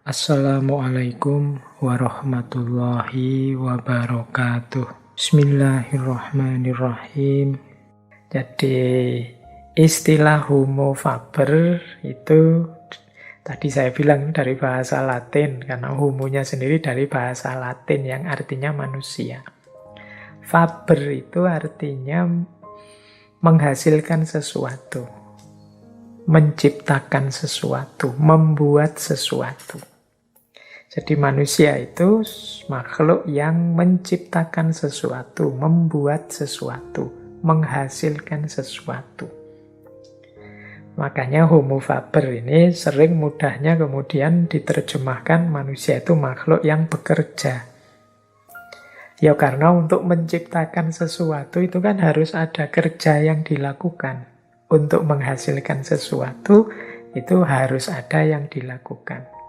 Assalamualaikum warahmatullahi wabarakatuh. Bismillahirrahmanirrahim. Jadi istilah homo faber itu tadi saya bilang dari bahasa Latin, karena homonya sendiri dari bahasa Latin yang artinya manusia. Faber itu artinya menghasilkan sesuatu, menciptakan sesuatu, membuat sesuatu. Jadi manusia itu makhluk yang menciptakan sesuatu, membuat sesuatu, menghasilkan sesuatu. Makanya homo faber ini sering mudahnya kemudian diterjemahkan manusia itu makhluk yang bekerja. Ya karena untuk menciptakan sesuatu itu kan harus ada kerja yang dilakukan. Untuk menghasilkan sesuatu itu harus ada yang dilakukan.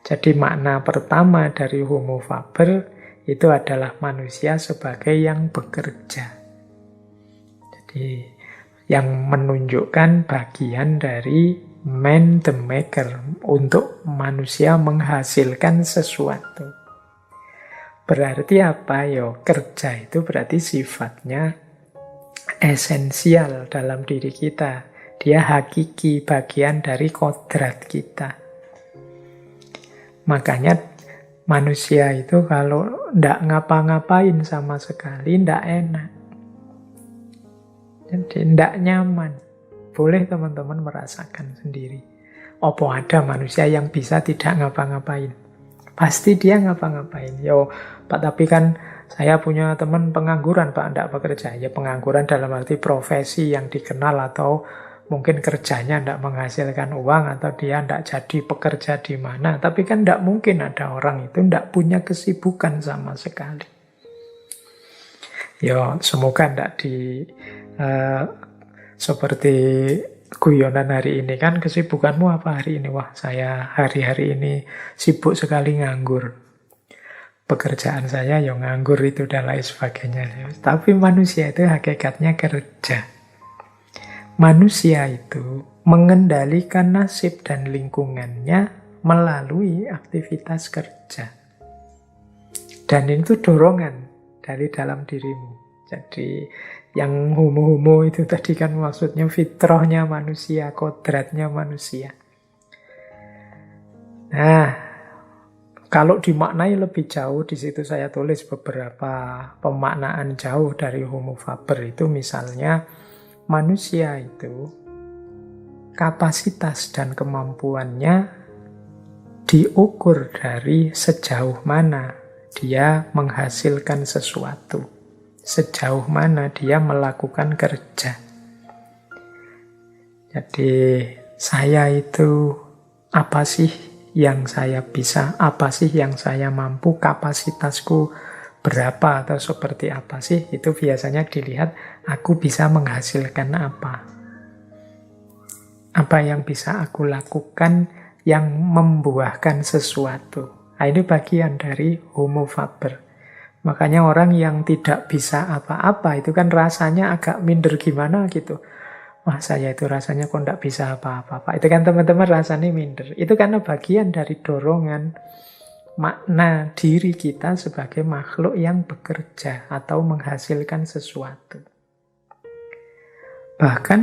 Jadi makna pertama dari homo faber itu adalah manusia sebagai yang bekerja. Jadi yang menunjukkan bagian dari man the maker, untuk manusia menghasilkan sesuatu. Berarti apa? Yo, kerja itu berarti sifatnya esensial dalam diri kita. Dia hakiki, bagian dari kodrat kita. Makanya manusia itu kalau ndak ngapa-ngapain sama sekali, ndak enak. Jadi ndak nyaman. Boleh teman-teman merasakan sendiri. Apa ada manusia yang bisa tidak ngapa-ngapain? Pasti dia ngapa-ngapain. Yo, Pak, tapi kan saya punya teman pengangguran, Pak, ndak bekerja. Ya pengangguran dalam arti profesi yang dikenal atau mungkin kerjanya ndak menghasilkan uang atau dia ndak jadi pekerja di mana. Tapi kan ndak mungkin ada orang itu ndak punya kesibukan sama sekali. Ya semoga ndak seperti guyonan hari ini kan, kesibukanmu apa hari ini? Wah, saya hari-hari ini sibuk sekali nganggur. Pekerjaan saya yang nganggur itu dan lain sebagainya. Tapi manusia itu hakikatnya kerja. Manusia itu mengendalikan nasib dan lingkungannya melalui aktivitas kerja. Dan itu dorongan dari dalam dirimu. Jadi yang homo-homo itu tadi kan maksudnya fitrahnya manusia, kodratnya manusia. Nah, kalau dimaknai lebih jauh, di situ saya tulis beberapa pemaknaan jauh dari homo faber itu, misalnya manusia itu kapasitas dan kemampuannya diukur dari sejauh mana dia menghasilkan sesuatu, sejauh mana dia melakukan kerja. Jadi saya itu apa sih yang saya bisa, apa sih yang saya mampu, kapasitasku berapa atau seperti apa sih, itu biasanya dilihat aku bisa menghasilkan apa. Apa yang bisa aku lakukan yang membuahkan sesuatu. Nah, ini bagian dari homo faber. Makanya orang yang tidak bisa apa-apa itu kan rasanya agak minder gimana gitu. Wah, saya itu rasanya kok tidak bisa apa-apa. Itu kan teman-teman rasanya minder. Itu karena bagian dari dorongan makna diri kita sebagai makhluk yang bekerja atau menghasilkan sesuatu. Bahkan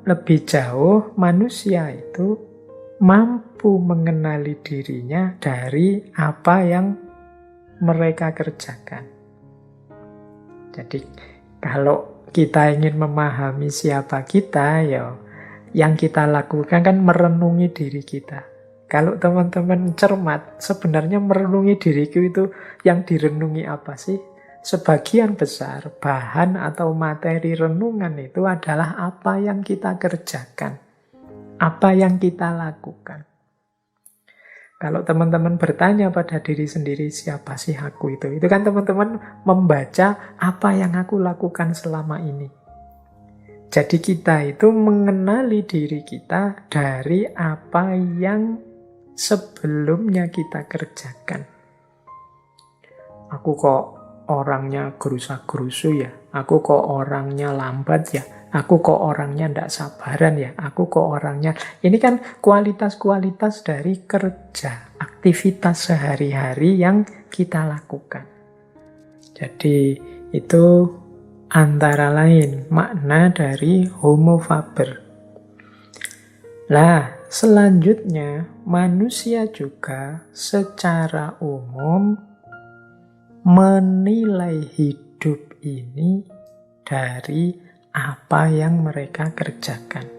lebih jauh, manusia itu mampu mengenali dirinya dari apa yang mereka kerjakan. Jadi kalau kita ingin memahami siapa kita, ya yang kita lakukan kan merenungi diri kita. Kalau teman-teman cermat, sebenarnya merenungi diriku itu yang direnungi apa sih? Sebagian besar bahan atau materi renungan itu adalah apa yang kita kerjakan, apa yang kita lakukan. Kalau teman-teman bertanya pada diri sendiri, siapa sih aku itu? Itu kan teman-teman membaca apa yang aku lakukan selama ini. Jadi kita itu mengenali diri kita dari apa yang sebelumnya kita kerjakan. Aku kok orangnya gerusa-gerusu ya? Aku kok orangnya lambat ya? Aku kok orangnya tidak sabaran ya? Aku kok orangnya... Ini kan kualitas-kualitas dari kerja, aktivitas sehari-hari yang kita lakukan. Jadi itu antara lain makna dari homo faber. Nah, selanjutnya manusia juga secara umum menilai hidup ini dari apa yang mereka kerjakan.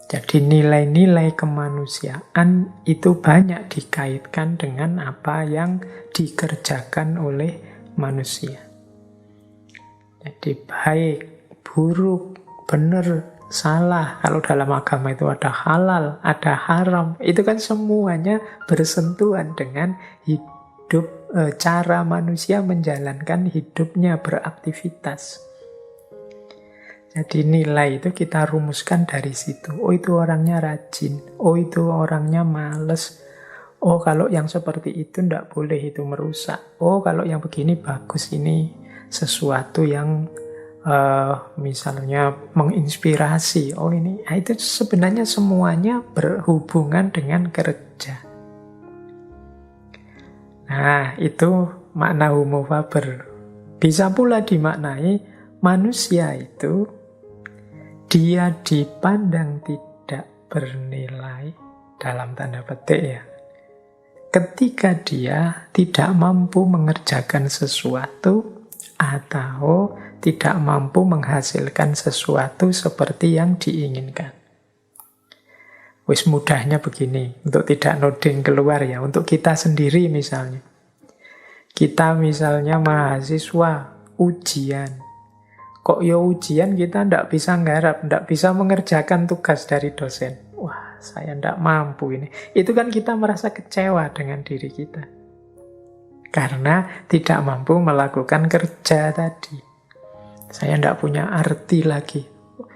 Jadi nilai-nilai kemanusiaan itu banyak dikaitkan dengan apa yang dikerjakan oleh manusia. Jadi baik, buruk, benar, salah. Kalau dalam agama itu ada halal, ada haram. Itu kan semuanya bersentuhan dengan hidup, cara manusia menjalankan hidupnya, beraktivitas. Jadi nilai itu kita rumuskan dari situ. Oh itu orangnya rajin. Oh itu orangnya males. Oh kalau yang seperti itu tidak boleh, itu merusak. Oh kalau yang begini bagus, ini sesuatu yang misalnya menginspirasi. Oh ini, nah, itu sebenarnya semuanya berhubungan dengan kerja. Nah itu makna homo faber. Bisa pula dimaknai manusia itu dia dipandang tidak bernilai dalam tanda petik ya, ketika dia tidak mampu mengerjakan sesuatu atau tidak mampu menghasilkan sesuatu seperti yang diinginkan. Wis mudahnya begini, untuk tidak noding keluar ya, untuk kita sendiri misalnya. Kita misalnya mahasiswa ujian. Kok ya ujian kita tidak bisa nggarap, tidak bisa mengerjakan tugas dari dosen. Wah, saya tidak mampu ini. Itu kan kita merasa kecewa dengan diri kita. Karena tidak mampu melakukan kerja tadi. Saya tidak punya arti lagi.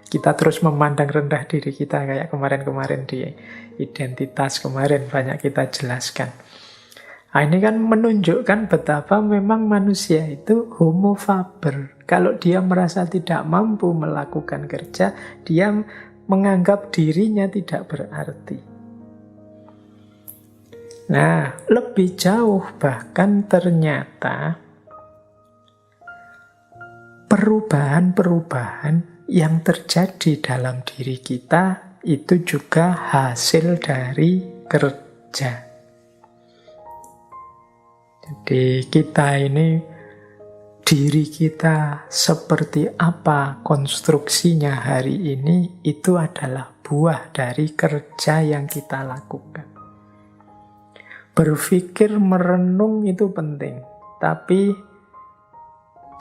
Kita terus memandang rendah diri kita kayak kemarin-kemarin di identitas kemarin banyak kita jelaskan. Nah, ini kan menunjukkan betapa memang manusia itu homo faber. Kalau dia merasa tidak mampu melakukan kerja, dia menganggap dirinya tidak berarti. Nah, lebih jauh bahkan ternyata perubahan-perubahan yang terjadi dalam diri kita itu juga hasil dari kerja. Jadi kita ini, diri kita seperti apa konstruksinya hari ini, itu adalah buah dari kerja yang kita lakukan. Berpikir, merenung itu penting, tapi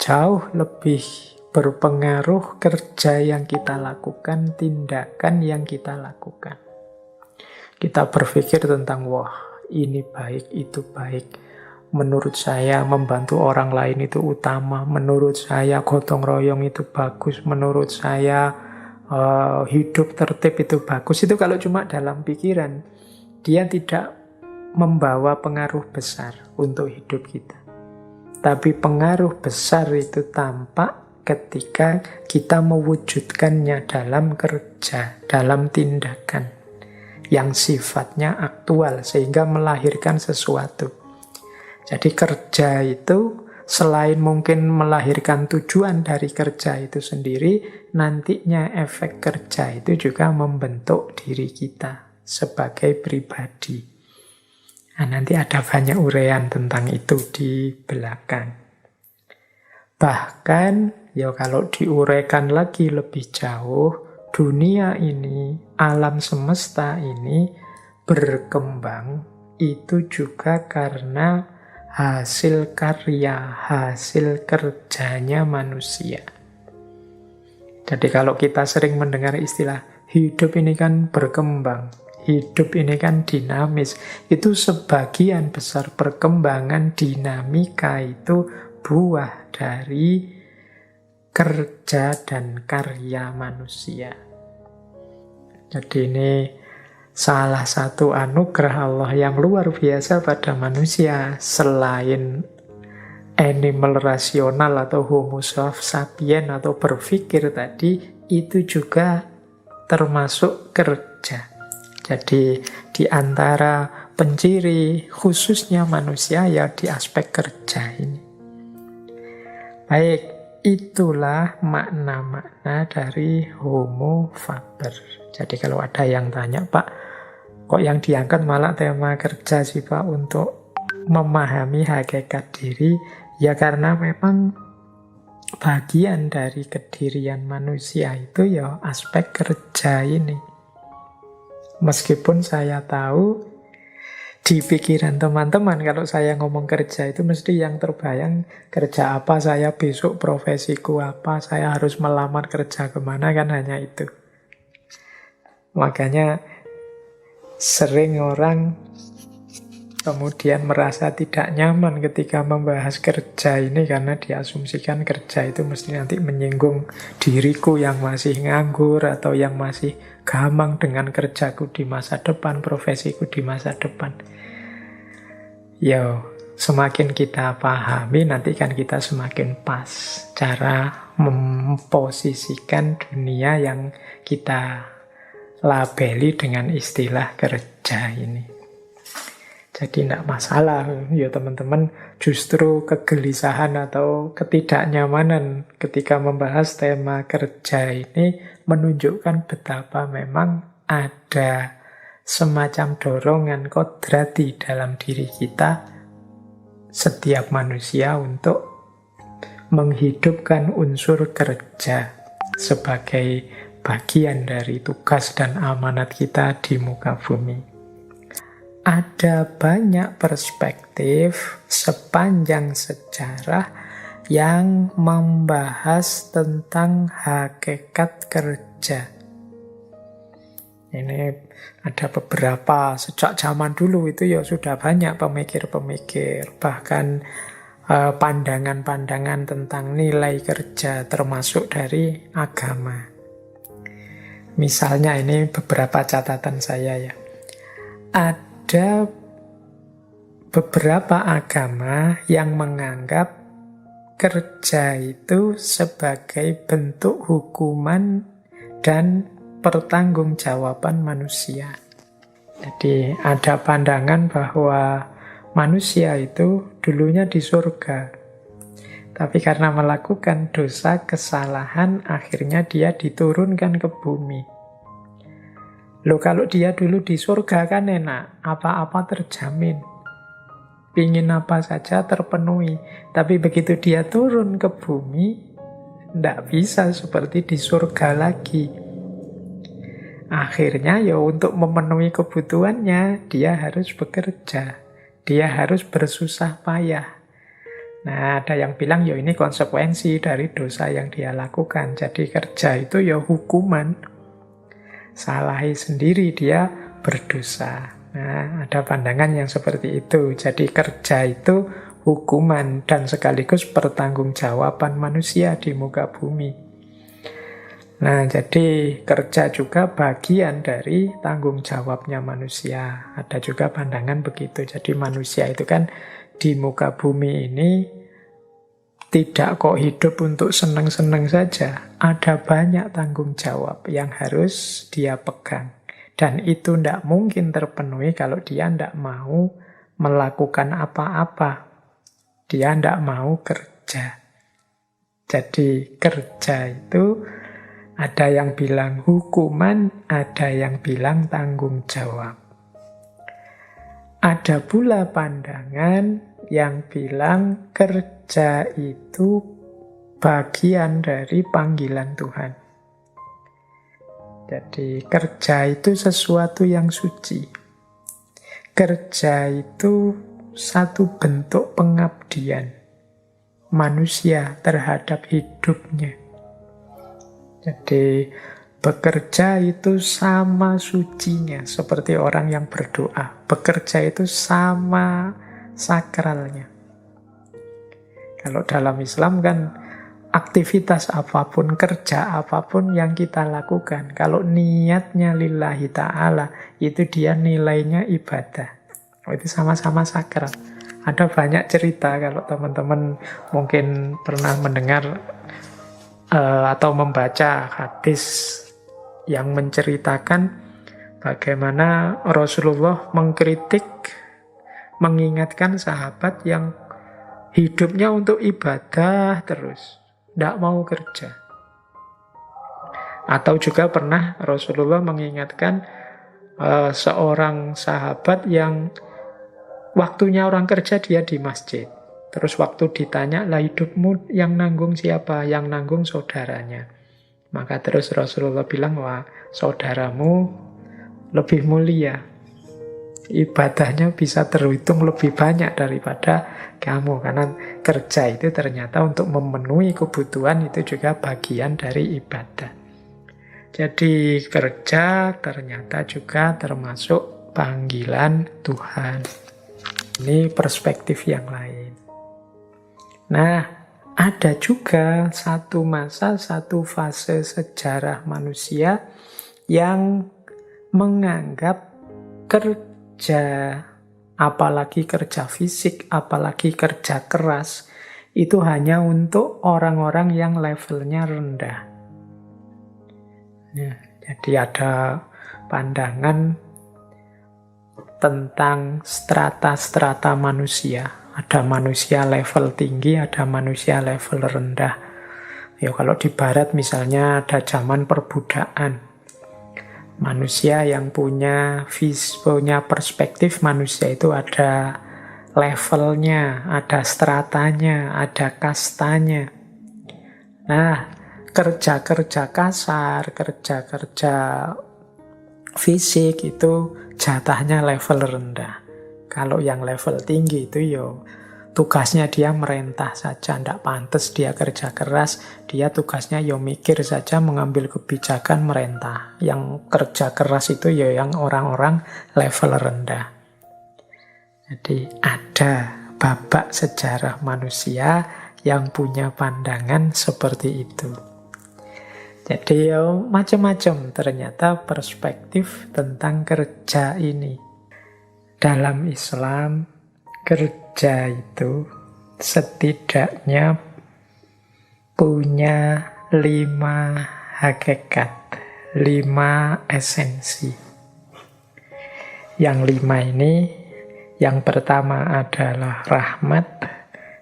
jauh lebih berpengaruh kerja yang kita lakukan, tindakan yang kita lakukan. Kita berpikir tentang, wah ini baik, itu baik. Menurut saya membantu orang lain itu utama. Menurut saya gotong royong itu bagus. Menurut saya hidup tertib itu bagus. Itu kalau cuma dalam pikiran, dia tidak membawa pengaruh besar untuk hidup kita. Tapi pengaruh besar itu tampak ketika kita mewujudkannya dalam kerja, dalam tindakan yang sifatnya aktual sehingga melahirkan sesuatu. Jadi kerja itu selain mungkin melahirkan tujuan dari kerja itu sendiri, nantinya efek kerja itu juga membentuk diri kita sebagai pribadi. Nah, nanti ada banyak uraian tentang itu di belakang. Bahkan, ya kalau diuraikan lagi lebih jauh, dunia ini, alam semesta ini berkembang itu juga karena hasil karya, hasil kerjanya manusia. Jadi kalau kita sering mendengar istilah hidup ini kan berkembang, hidup ini kan dinamis, itu sebagian besar perkembangan dinamika itu buah dari kerja dan karya manusia. Jadi ini salah satu anugerah Allah yang luar biasa pada manusia. Selain animal rasional atau homo sapien atau berpikir tadi, itu juga termasuk kerja. Jadi di antara penciri khususnya manusia ya di aspek kerja ini. Baik, itulah makna-makna dari homo faber. Jadi kalau ada yang tanya, Pak, kok yang diangkat malah tema kerja sih Pak untuk memahami hakikat diri? Ya karena memang bagian dari kedirian manusia itu ya aspek kerja ini. Meskipun saya tahu di pikiran teman-teman kalau saya ngomong kerja itu mesti yang terbayang kerja apa, saya besok profesiku apa, saya harus melamar kerja kemana, kan hanya itu. Makanya sering orang kemudian merasa tidak nyaman ketika membahas kerja ini karena diasumsikan kerja itu mesti nanti menyinggung diriku yang masih nganggur atau yang masih gamang dengan kerjaku di masa depan, profesiku di masa depan. Ya, semakin kita pahami nanti kan kita semakin pas cara memposisikan dunia yang kita labeli dengan istilah kerja ini. Jadi tidak masalah ya teman-teman, justru kegelisahan atau ketidaknyamanan ketika membahas tema kerja ini menunjukkan betapa memang ada semacam dorongan kodrati dalam diri kita, setiap manusia, untuk menghidupkan unsur kerja sebagai bagian dari tugas dan amanat kita di muka bumi. Ada banyak perspektif sepanjang sejarah yang membahas tentang hakikat kerja. Ini ada beberapa, sejak zaman dulu itu ya sudah banyak pemikir-pemikir, bahkan pandangan-pandangan tentang nilai kerja termasuk dari agama. Misalnya ini beberapa catatan saya ya. Ada beberapa agama yang menganggap kerja itu sebagai bentuk hukuman dan pertanggungjawaban manusia. Jadi ada pandangan bahwa manusia itu dulunya di surga, tapi karena melakukan dosa kesalahan akhirnya dia diturunkan ke bumi. Loh, kalau dia dulu di surga kan enak, apa-apa terjamin. Pingin apa saja terpenuhi. Tapi begitu dia turun ke bumi, tidak bisa seperti di surga lagi. Akhirnya ya untuk memenuhi kebutuhannya, dia harus bekerja. Dia harus bersusah payah. Nah, ada yang bilang ya ini konsekuensi dari dosa yang dia lakukan. Jadi kerja itu ya hukuman. Salahi sendiri dia berdosa. Nah, ada pandangan yang seperti itu. Jadi kerja itu hukuman dan sekaligus pertanggungjawaban manusia di muka bumi. Nah, jadi kerja juga bagian dari tanggung jawabnya manusia. Ada juga pandangan begitu. Jadi manusia itu kan di muka bumi ini tidak kok hidup untuk senang-senang saja. Ada banyak tanggung jawab yang harus dia pegang. Dan itu tidak mungkin terpenuhi kalau dia tidak mau melakukan apa-apa. Dia tidak mau kerja. Jadi kerja itu ada yang bilang hukuman, ada yang bilang tanggung jawab. Ada pula pandangan yang bilang kerja itu bagian dari panggilan Tuhan. Jadi kerja itu sesuatu yang suci. Kerja itu satu bentuk pengabdian manusia terhadap hidupnya. Jadi bekerja itu sama sucinya seperti orang yang berdoa. Bekerja itu sama sakralnya. Kalau dalam Islam kan aktivitas apapun, kerja apapun yang kita lakukan, kalau niatnya lillahi ta'ala, itu dia nilainya ibadah. Itu sama-sama sakral. Ada banyak cerita kalau teman-teman mungkin pernah mendengar atau membaca hadis yang menceritakan Bagaimana Rasulullah mengkritik, mengingatkan sahabat yang hidupnya untuk ibadah terus, tidak mau kerja. Atau juga pernah Rasulullah mengingatkan seorang sahabat yang waktunya orang kerja dia di masjid. Terus waktu ditanya, lah hidupmu yang nanggung siapa? Yang nanggung saudaranya. Maka terus Rasulullah bilang, wah saudaramu lebih mulia. Ibadahnya bisa terhitung lebih banyak daripada kamu. Karena kerja itu ternyata untuk memenuhi kebutuhan itu juga bagian dari ibadah. Jadi kerja ternyata juga termasuk panggilan Tuhan. Ini perspektif yang lain. Nah, ada juga satu masa, satu fase sejarah manusia yang menganggap kerja, apalagi kerja fisik, apalagi kerja keras, itu hanya untuk orang-orang yang levelnya rendah. Ya, jadi ada pandangan tentang strata-strata manusia. Ada manusia level tinggi, ada manusia level rendah. Ya, kalau di barat misalnya ada zaman perbudakan. Manusia yang punya perspektif manusia itu ada levelnya, ada stratanya, ada kastanya. Nah, kerja-kerja kasar, kerja-kerja fisik itu jatahnya level rendah. Kalau yang level tinggi itu tugasnya dia merentah saja, tidak pantas dia kerja keras, dia tugasnya mikir saja, mengambil kebijakan, merentah. Yang kerja keras itu yang orang-orang level rendah. Jadi ada babak sejarah manusia yang punya pandangan seperti itu. Jadi macam-macam ternyata perspektif tentang kerja ini. Dalam Islam, kerja itu setidaknya punya 5 hakikat, 5 esensi. Yang 5 ini, yang pertama adalah rahmat,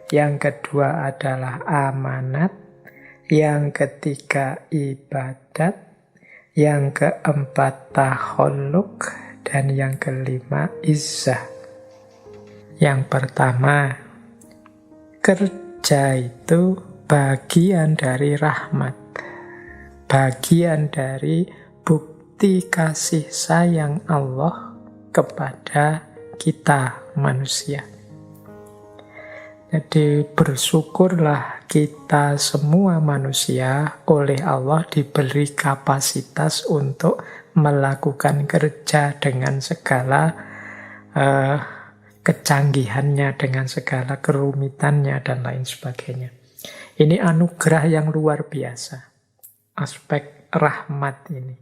yang kedua adalah amanat, yang ketiga ibadat, yang keempat takhalluk, dan yang kelima izzah. Yang pertama, kerja itu bagian dari rahmat, bagian dari bukti kasih sayang Allah kepada kita manusia. Jadi bersyukurlah kita semua manusia oleh Allah diberi kapasitas untuk melakukan kerja dengan segala kecanggihannya, dengan segala kerumitannya dan lain sebagainya. Ini anugerah yang luar biasa, aspek rahmat ini.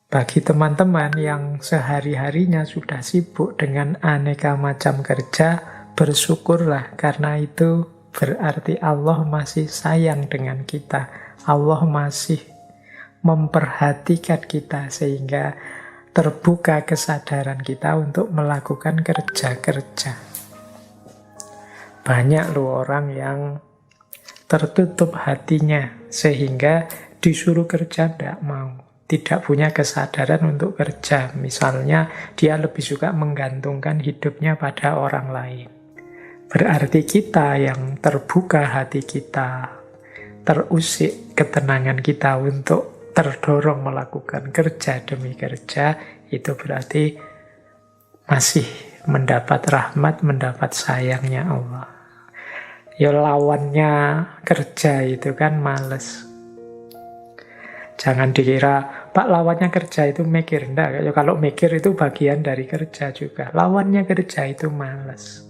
Bagi teman-teman yang sehari-harinya sudah sibuk dengan aneka macam kerja, bersyukurlah, karena itu berarti Allah masih sayang dengan kita. Allah masih memperhatikan kita sehingga terbuka kesadaran kita untuk melakukan kerja-kerja. Banyak loh orang yang tertutup hatinya sehingga disuruh kerja tidak mau. Tidak punya kesadaran untuk kerja. Misalnya dia lebih suka menggantungkan hidupnya pada orang lain. Berarti kita yang terbuka hati kita, terusik ketenangan kita untuk terdorong melakukan kerja demi kerja, itu berarti masih mendapat rahmat, mendapat sayangnya Allah. Ya lawannya kerja itu kan males. Jangan dikira, Pak lawannya kerja itu mikir. Enggak, kalau mikir itu bagian dari kerja juga. Lawannya kerja itu males.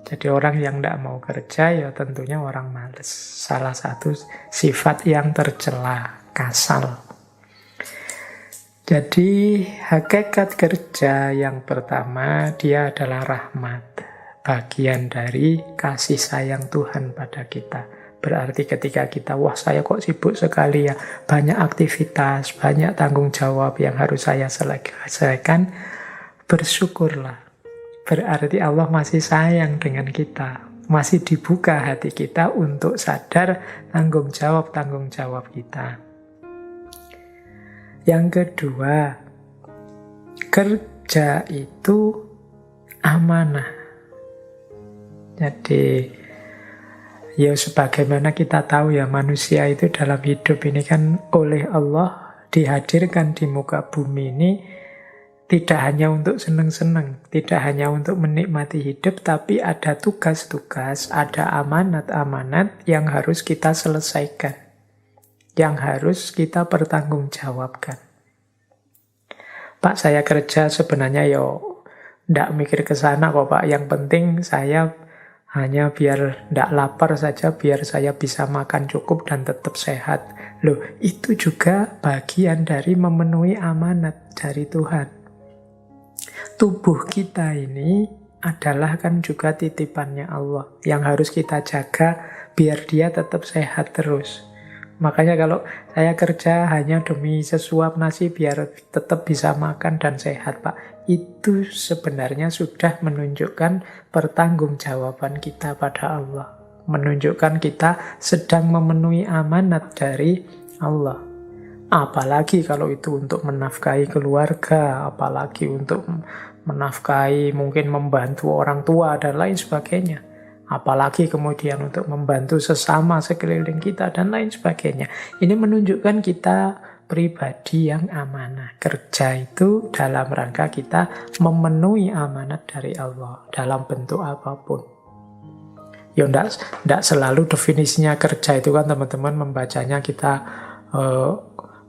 Jadi orang yang tidak mau kerja ya tentunya orang males. Salah satu sifat yang tercela, kasal. Jadi hakikat kerja yang pertama dia adalah rahmat. Bagian dari kasih sayang Tuhan pada kita. Berarti ketika kita, wah saya kok sibuk sekali ya, banyak aktivitas, banyak tanggung jawab yang harus saya selesaikan, bersyukurlah. Berarti Allah masih sayang dengan kita. Masih dibuka hati kita untuk sadar tanggung jawab kita. Yang kedua, kerja itu amanah. Jadi, ya sebagaimana kita tahu ya, manusia itu dalam hidup ini kan oleh Allah dihadirkan di muka bumi ini tidak hanya untuk senang-senang, tidak hanya untuk menikmati hidup, tapi ada tugas-tugas, ada amanat-amanat yang harus kita selesaikan, yang harus kita pertanggungjawabkan. Pak, saya kerja sebenarnya ndak mikir ke sana kok Pak, yang penting saya hanya biar ndak lapar saja, biar saya bisa makan cukup dan tetap sehat. Loh, itu juga bagian dari memenuhi amanat dari Tuhan. Tubuh kita ini adalah kan juga titipannya Allah yang harus kita jaga biar dia tetap sehat terus. Makanya kalau saya kerja hanya demi sesuap nasi biar tetap bisa makan dan sehat, Pak, itu sebenarnya sudah menunjukkan pertanggungjawaban kita pada Allah. Menunjukkan kita sedang memenuhi amanat dari Allah. Apalagi kalau itu untuk menafkahi keluarga, apalagi untuk menafkahi, mungkin membantu orang tua dan lain sebagainya. Apalagi kemudian untuk membantu sesama sekeliling kita dan lain sebagainya. Ini menunjukkan kita pribadi yang amanah. Kerja itu dalam rangka kita memenuhi amanat dari Allah dalam bentuk apapun. Ya enggak selalu definisinya kerja itu kan teman-teman membacanya kita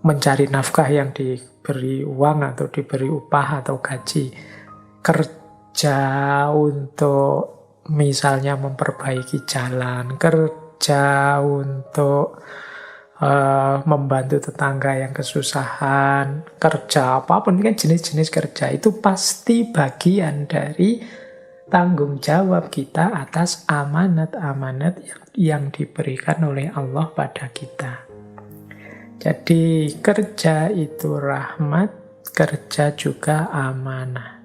mencari nafkah yang diberi uang atau diberi upah atau gaji. Kerja untuk misalnya memperbaiki jalan, kerja untuk membantu tetangga yang kesusahan, kerja apapun kan jenis-jenis kerja itu pasti bagian dari tanggung jawab kita atas amanat-amanat yang diberikan oleh Allah pada kita. Jadi kerja itu rahmat, kerja juga amanah.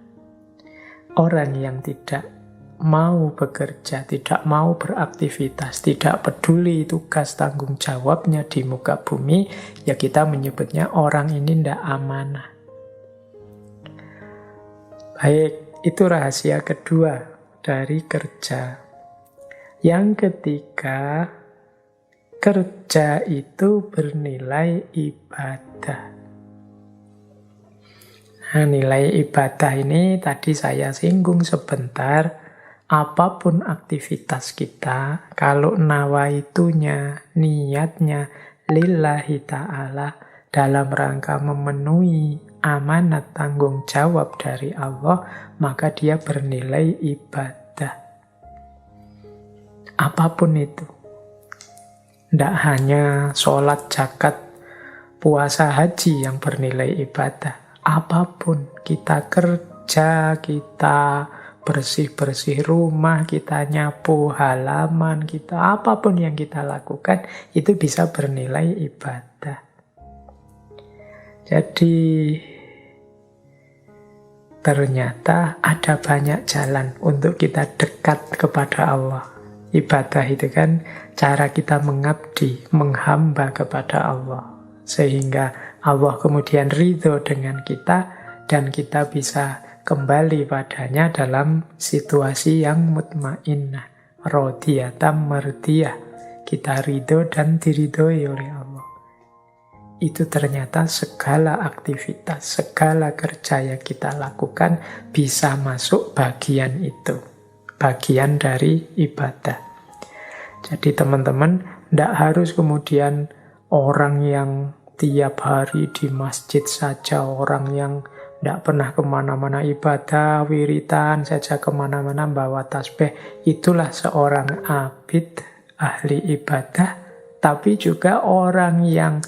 Orang yang tidak mau bekerja, tidak mau beraktivitas, tidak peduli tugas tanggung jawabnya di muka bumi, ya kita menyebutnya orang ini tidak amanah. Baik, itu rahasia kedua dari kerja. Yang ketiga, kerja itu bernilai ibadah. Nah, nilai ibadah ini tadi saya singgung sebentar. Apapun aktivitas kita, kalau nawaitunya, niatnya lillahi ta'ala dalam rangka memenuhi amanat tanggung jawab dari Allah, maka dia bernilai ibadah. Apapun itu. Tidak hanya sholat, zakat, puasa, haji yang bernilai ibadah. Apapun, kita kerja, kita bersih-bersih rumah, kita nyapu halaman, kita apapun yang kita lakukan, itu bisa bernilai ibadah. Jadi, ternyata ada banyak jalan untuk kita dekat kepada Allah. Ibadah itu kan cara kita mengabdi, menghamba kepada Allah. Sehingga Allah kemudian ridho dengan kita dan kita bisa kembali padanya dalam situasi yang mutmainnah, radiyatan mardiyah. Kita ridho dan diridhoi oleh Allah. Itu ternyata segala aktivitas, segala kerja yang kita lakukan bisa masuk bagian itu. Bagian dari ibadah. Jadi teman-teman, tidak harus kemudian orang yang tiap hari di masjid saja, orang yang tidak pernah kemana-mana ibadah, wiritan saja kemana-mana bawa tasbih. Itulah seorang abid, ahli ibadah. Tapi juga orang yang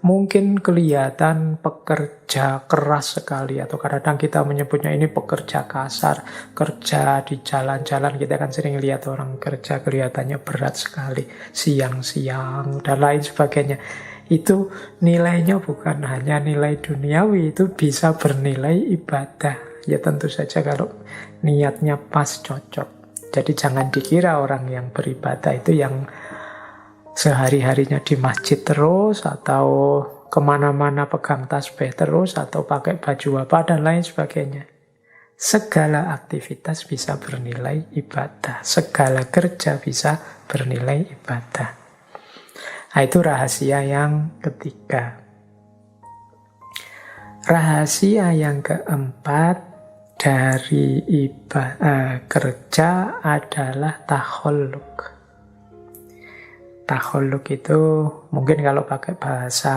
mungkin kelihatan pekerja keras sekali, atau kadang-kadang kita menyebutnya ini pekerja kasar, kerja di jalan-jalan. Kita kan sering lihat orang kerja kelihatannya berat sekali, siang-siang dan lain sebagainya. Itu nilainya bukan hanya nilai duniawi, itu bisa bernilai ibadah. Ya tentu saja kalau niatnya pas, cocok. Jadi jangan dikira orang yang beribadah itu yang sehari-harinya di masjid terus, atau kemana-mana pegang tasbih terus, atau pakai baju apa, dan lain sebagainya. Segala aktivitas bisa bernilai ibadah. Segala kerja bisa bernilai ibadah. Nah, itu rahasia yang ketiga. Rahasia yang keempat dari kerja adalah takhalluk. Takhalluk itu mungkin kalau pakai bahasa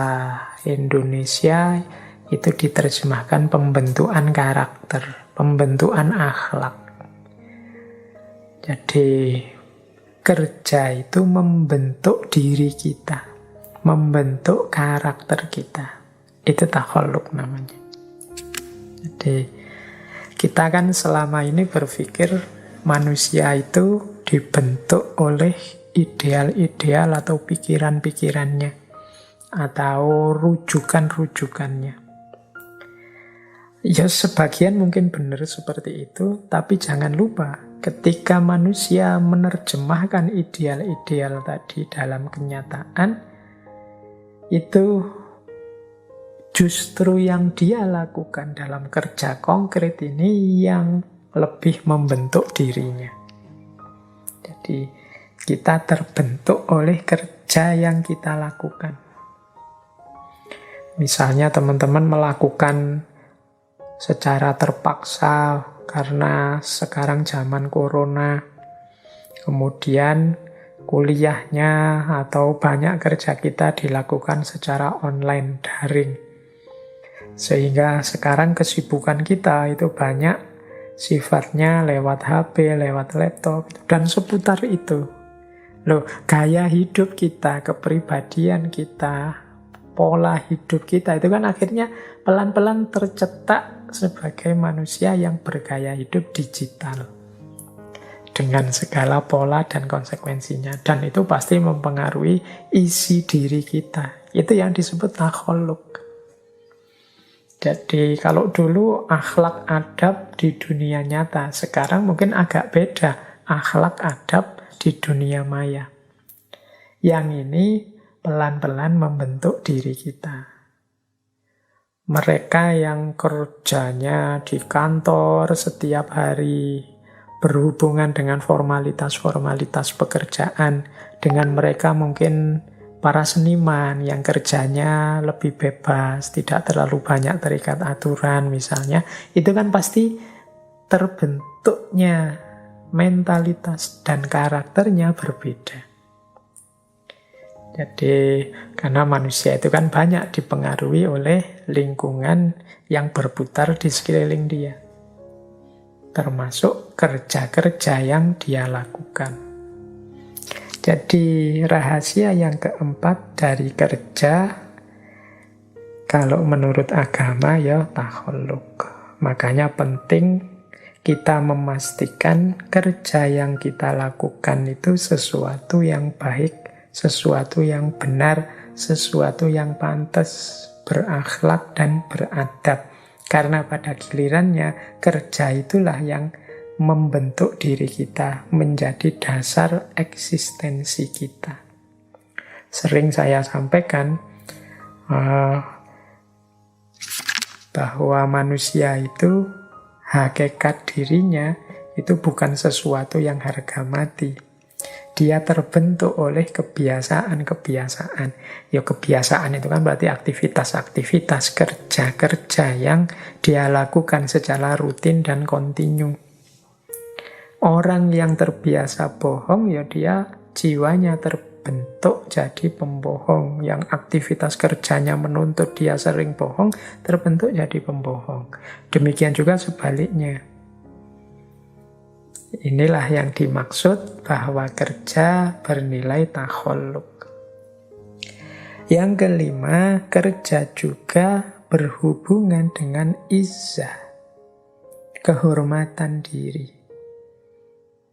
Indonesia itu diterjemahkan pembentukan karakter, pembentukan akhlak. Jadi kerja itu membentuk diri kita, membentuk karakter kita. Itu takhalluk namanya. Jadi kita kan selama ini berpikir manusia itu dibentuk oleh ideal-ideal atau pikiran-pikirannya, atau rujukan-rujukannya. Ya sebagian mungkin benar seperti itu, tapi jangan lupa ketika manusia menerjemahkan ideal-ideal tadi dalam kenyataan, itu justru yang dia lakukan dalam kerja konkret ini yang lebih membentuk dirinya. Jadi kita terbentuk oleh kerja yang kita lakukan. Misalnya teman-teman melakukan secara terpaksa karena sekarang zaman corona, kemudian kuliahnya atau banyak kerja kita dilakukan secara online, daring. Sehingga sekarang kesibukan kita itu banyak sifatnya lewat HP, lewat laptop, dan seputar itu. Loh, gaya hidup kita, kepribadian kita, pola hidup kita itu kan akhirnya pelan-pelan tercetak sebagai manusia yang bergaya hidup digital dengan segala pola dan konsekuensinya, dan itu pasti mempengaruhi isi diri kita. Itu yang disebut takhalluk. Jadi kalau dulu akhlak adab di dunia nyata, sekarang mungkin agak beda akhlak adab di dunia maya. Yang ini pelan-pelan membentuk diri kita. Mereka yang kerjanya di kantor setiap hari, berhubungan dengan formalitas-formalitas pekerjaan, dengan mereka mungkin para seniman yang kerjanya lebih bebas, tidak terlalu banyak terikat aturan misalnya, itu kan pasti terbentuknya mentalitas dan karakternya berbeda. Jadi karena manusia itu kan banyak dipengaruhi oleh lingkungan yang berputar di sekeliling dia, termasuk kerja-kerja yang dia lakukan. Jadi rahasia yang keempat dari kerja, kalau menurut agama ya takhalluk. Makanya penting kita memastikan kerja yang kita lakukan itu sesuatu yang baik, sesuatu yang benar, sesuatu yang pantas, berakhlak dan beradab. Karena pada gilirannya kerja itulah yang membentuk diri kita, menjadi dasar eksistensi kita. Sering saya sampaikan bahwa manusia itu hakikat dirinya itu bukan sesuatu yang harga mati. Dia terbentuk oleh kebiasaan-kebiasaan. Ya kebiasaan itu kan berarti aktivitas-aktivitas, kerja-kerja yang dia lakukan secara rutin dan kontinu. Orang yang terbiasa bohong, ya dia jiwanya terbentuk jadi pembohong. Yang aktivitas kerjanya menuntut dia sering bohong, terbentuk jadi pembohong. Demikian juga sebaliknya. Inilah yang dimaksud bahwa kerja bernilai takhalluk. Yang kelima, kerja juga berhubungan dengan izzah, kehormatan diri.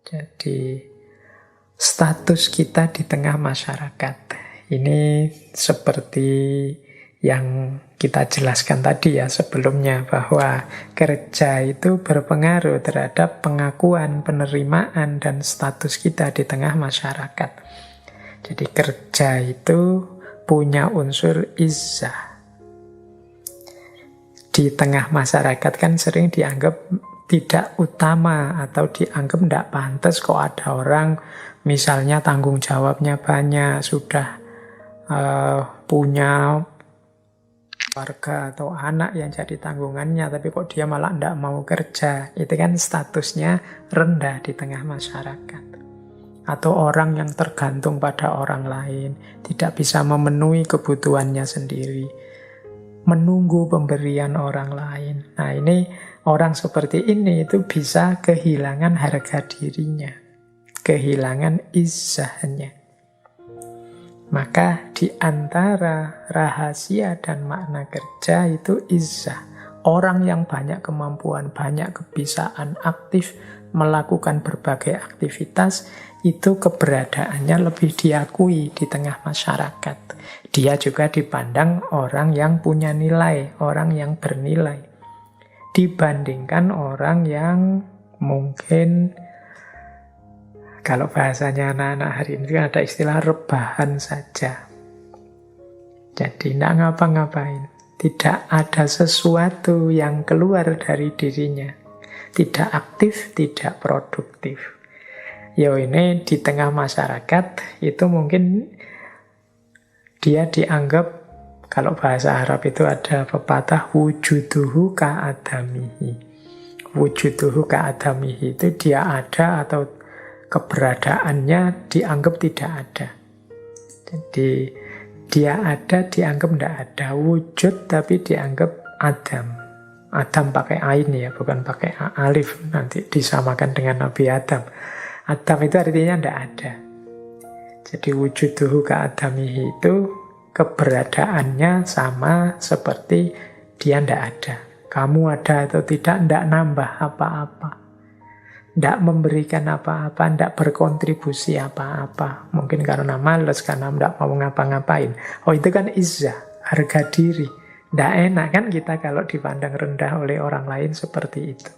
Jadi, status kita di tengah masyarakat. Ini seperti yang kita jelaskan tadi ya sebelumnya, bahwa kerja itu berpengaruh terhadap pengakuan, penerimaan, dan status kita di tengah masyarakat. Jadi kerja itu punya unsur izzah. Di tengah masyarakat kan sering dianggap tidak utama atau dianggap tidak pantas kok ada orang misalnya tanggung jawabnya banyak, sudah punya keluarga atau anak yang jadi tanggungannya, tapi kok dia malah tidak mau kerja. Itu kan statusnya rendah di tengah masyarakat. Atau orang yang tergantung pada orang lain, tidak bisa memenuhi kebutuhannya sendiri, menunggu pemberian orang lain. Nah, ini orang seperti ini itu bisa kehilangan harga dirinya, kehilangan izzahnya. Maka di antara rahasia dan makna kerja itu izzah. Orang yang banyak kemampuan, banyak kebiasaan, aktif melakukan berbagai aktivitas, itu keberadaannya lebih diakui di tengah masyarakat. Dia juga dipandang orang yang punya nilai, orang yang bernilai. Dibandingkan orang yang mungkin, kalau bahasanya anak-anak hari ini ada istilah rebahan saja. Jadi tidak ngapa-ngapain. Tidak ada sesuatu yang keluar dari dirinya. Tidak aktif, tidak produktif. Ini di tengah masyarakat itu mungkin dia dianggap, kalau bahasa Arab itu ada pepatah wujuduhu ka'adamihi. Wujuduhu ka'adamihi itu dia ada atau keberadaannya dianggap tidak ada. Jadi dia ada dianggap tidak ada. Wujud tapi dianggap adam. Adam pakai ain ya, bukan pakai alif. Nanti disamakan dengan Nabi Adam. Adam itu artinya tidak ada. Jadi wujuduhu ka'adamihi itu keberadaannya sama seperti dia tidak ada. Kamu ada atau tidak nambah apa-apa. Tidak memberikan apa-apa, tidak berkontribusi apa-apa. Mungkin karena malas, karena tidak mau ngapa-ngapain. Itu kan izzah, harga diri. Tidak enak kan kita kalau dipandang rendah oleh orang lain seperti itu.